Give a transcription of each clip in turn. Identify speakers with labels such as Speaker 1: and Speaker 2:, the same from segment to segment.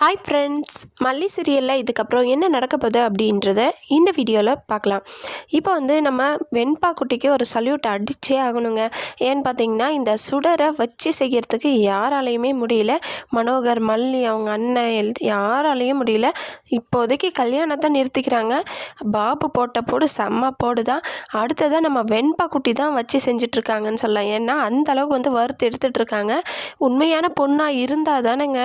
Speaker 1: Hi friends, மல்லி சீரியலில் இதுக்கப்புறம் என்ன நடக்க போகுது அப்படின்றத இந்த வீடியோவில் பார்க்கலாம். இப்போ நம்ம வெண்பா குட்டிக்கு ஒரு சல்யூட் அடிச்சே ஆகணுங்க. ஏன்னு பார்த்தீங்கன்னா, இந்த சுடரை வச்சு செய்கிறதுக்கு யாராலையுமே முடியல. மனோகர், மல்லி, அவங்க அண்ணன் யாராலையும் முடியல. இப்போதைக்கு கல்யாணத்தை நிறுத்திக்கிறாங்க. பாபு போட்ட போடு செம்ம போடு தான். அடுத்ததான் நம்ம வெண்பா குட்டி தான் வச்சு செஞ்சிட்ருக்காங்கன்னு சொல்லலாம். ஏன்னா அந்தளவுக்கு வறுத்து எடுத்துகிட்ருக்காங்க. உண்மையான பொண்ணாக இருந்தால் தானேங்க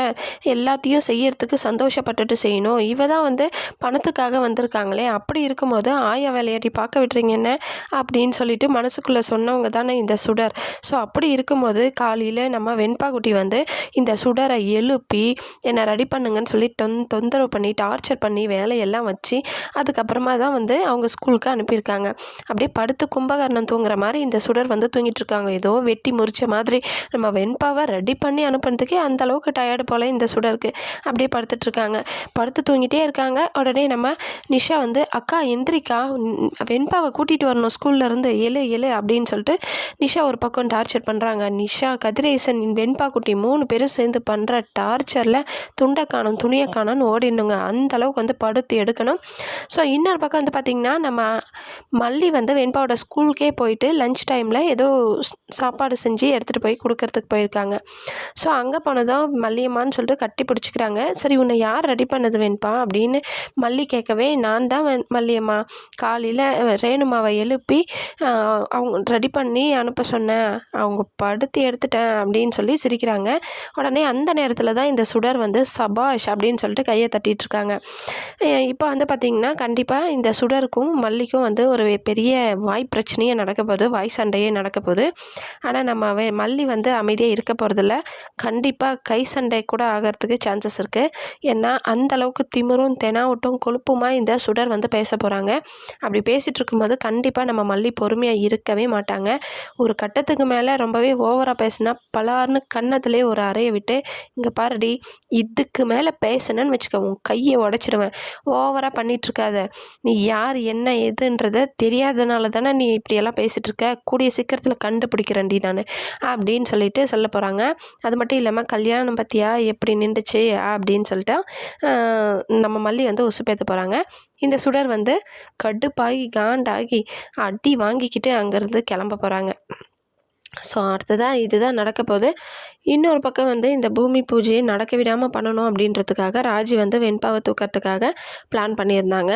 Speaker 1: எல்லாத்தையும் செய்யறதுக்கு சந்தோஷப்பட்டுட்டு செய்யணும். இவ தான் பணத்துக்காக வந்திருக்காங்களே, அப்படி இருக்கும்போது ஆயா வேலையாட்டி பார்க்க விட்டுறீங்க என்ன அப்படின்னு சொல்லிட்டு மனசுக்குள்ளே சொன்னவங்க தானே இந்த சுடர். ஸோ அப்படி இருக்கும்போது காலையில் நம்ம வெண்பா குட்டி இந்த சுடரை எழுப்பி என்னை ரெடி பண்ணுங்கன்னு சொல்லி தொந்தரவு பண்ணி டார்ச்சர் பண்ணி வேலையெல்லாம் வச்சு அதுக்கப்புறமா தான் அவங்க ஸ்கூலுக்கு அனுப்பியிருக்காங்க. அப்படியே படுத்து கும்பகர்ணம் தூங்குற மாதிரி இந்த சுடர் தூங்கிட்டு இருக்காங்க. ஏதோ வெட்டி முறிச்ச மாதிரி நம்ம வெண்பாவை ரெடி பண்ணி அனுப்புறதுக்கே அந்த அளவுக்கு டயர்டு போல் இந்த சுடருக்கு. அப்படியே படுத்துட்ருக்காங்க. படுத்து தூங்கிட்டே இருக்காங்க. உடனே நம்ம நிஷா அக்கா எந்திரிக்கா, வெண்பாவை கூட்டிகிட்டு வரணும் ஸ்கூல்லேருந்து, எழு அப்படின்னு சொல்லிட்டு நிஷா ஒரு பக்கம் டார்ச்சர் பண்ணுறாங்க. நிஷா, கதிரேசன், வெண்பா குட்டி 3 பேரும் சேர்ந்து பண்ணுற டார்ச்சரில் துண்டை காணும் துணியை காணும்னு ஓடிடணுங்க. அந்தளவுக்கு படுத்து எடுக்கணும். ஸோ இன்னொரு பக்கம் பார்த்திங்கன்னா, நம்ம மல்லி வெண்பாவோட ஸ்கூலுக்கே போயிட்டு லஞ்ச் டைமில் ஏதோ சாப்பாடு செஞ்சு எடுத்துகிட்டு போய் கொடுக்கறதுக்கு போயிருக்காங்க. ஸோ அங்கே போனதும் மல்லியம்மான்னு சொல்லிட்டு கட்டி பிடிச்சிக்கிறாங்க. சரி, உன்னை யார் ரெடி பண்ணது வெண்பா அப்படின்னு மல்லி கேட்கவே, நான் தான் மல்லியம்மா, காலையில் ரேணுமாவை எழுப்பி அவங்க ரெடி பண்ணி அனுப்ப சொன்னேன், அவங்க படுத்து எடுத்துட்டேன் அப்படின்னு சொல்லி சிரிக்கிறாங்க. உடனே அந்த நேரத்தில் தான் இந்த சுடர் சபாஷ் அப்படின்னு சொல்லிட்டு கையை தட்டிகிட்ருக்காங்க. இப்போ பார்த்திங்கன்னா கண்டிப்பாக இந்த சுடருக்கும் மல்லிக்கும் ஒரு பெரிய வாய் பிரச்சனையே நடக்க போகுது, வாய் சண்டையே நடக்க போகுது. ஆனால் நம்ம மல்லி அமைதியாக இருக்க போகிறதில்ல. கண்டிப்பாக கை சண்டை கூட ஆகிறதுக்கு சான்சஸ் இருக்குது. ஏன்னா அந்தளவுக்கு திமிரும் தெனாவட்டும் கொழுப்புமாக இந்த சுடர் பேச போகிறாங்க. அப்படி பேசிகிட்டு இருக்கும்போது கண்டிப்பாக நம்ம மல்லி பொறுமையாக இருக்கவே மாட்டாங்க. ஒரு கட்டத்துக்கு மேலே ரொம்பவே ஓவராக பேசினா பலார்னு கன்னத்திலே ஒரு அறையை விட்டு, இங்கே பாருடி, இதுக்கு மேலே பேசணுன்னு வச்சுக்க உன் கையை உடச்சிடுவேன், ஓவராக பண்ணிகிட்ருக்காத, நீ யார் என்ன எதுன்றதை தெரியாதனால தானே நீ இப்படியெல்லாம் பேசிகிட்ருக்க, கூடிய சீக்கிரத்தில் கண்டுபிடிக்கிறேன்டி நான் அப்படின்னு சொல்லிட்டு சொல்ல போகிறாங்க. அது மட்டும் இல்லாமல் கல்யாணம் பற்றியா எப்படி நின்றுச்சு அப்படின்னு சொல்லிட்டு நம்ம மல்லி உசுப்பேற்ற போகிறாங்க. இந்த சுடர் கடுப்பாகி காண்டாகி அடி வாங்கிக்கிட்டு அங்கேருந்து கிளம்ப போகிறாங்க. ஸோ அடுத்ததாக இதுதான் நடக்க போகுது. இன்னொரு பக்கம் இந்த பூமி பூஜையை நடக்க விடாமல் பண்ணணும் அப்படின்றதுக்காக ராஜி வெண்பாவை தூக்கிறதுக்காக பிளான் பண்ணியிருந்தாங்க.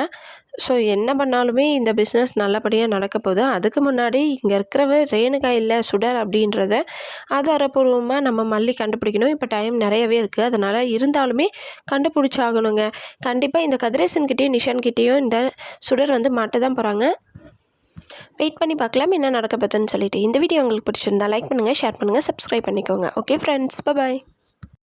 Speaker 1: ஸோ என்ன பண்ணாலுமே இந்த பிஸ்னஸ் நல்லபடியாக நடக்க போகுது. அதுக்கு முன்னாடி இங்கே இருக்கிறவ ரேணுகா இல்லை சுடர் அப்படின்றத ஆதாரப்பூர்வமாக நம்ம மல்லி கண்டுபிடிக்கணும். இப்போ டைம் நிறையவே இருக்குது, அதனால் இருந்தாலுமே கண்டுபிடிச்சாகணுங்க. கண்டிப்பாக இந்த கதிரேசன்கிட்டேயும் நிஷான்கிட்டேயும் இந்த சுடர் மாட்ட தான் போகிறாங்க. வெயிட் பண்ணி பார்க்கலாம் என்ன நடக்க போகுதுன்னு சொல்லிட்டு. இந்த வீடியோ உங்களுக்கு பிடிச்சிருந்தா லைக் பண்ணுங்கள், ஷேர் பண்ணுங்கள், சப்ஸ்கிரைப் பண்ணிக்கோங்க. ஓகே ஃப்ரெண்ட்ஸ், பாய்.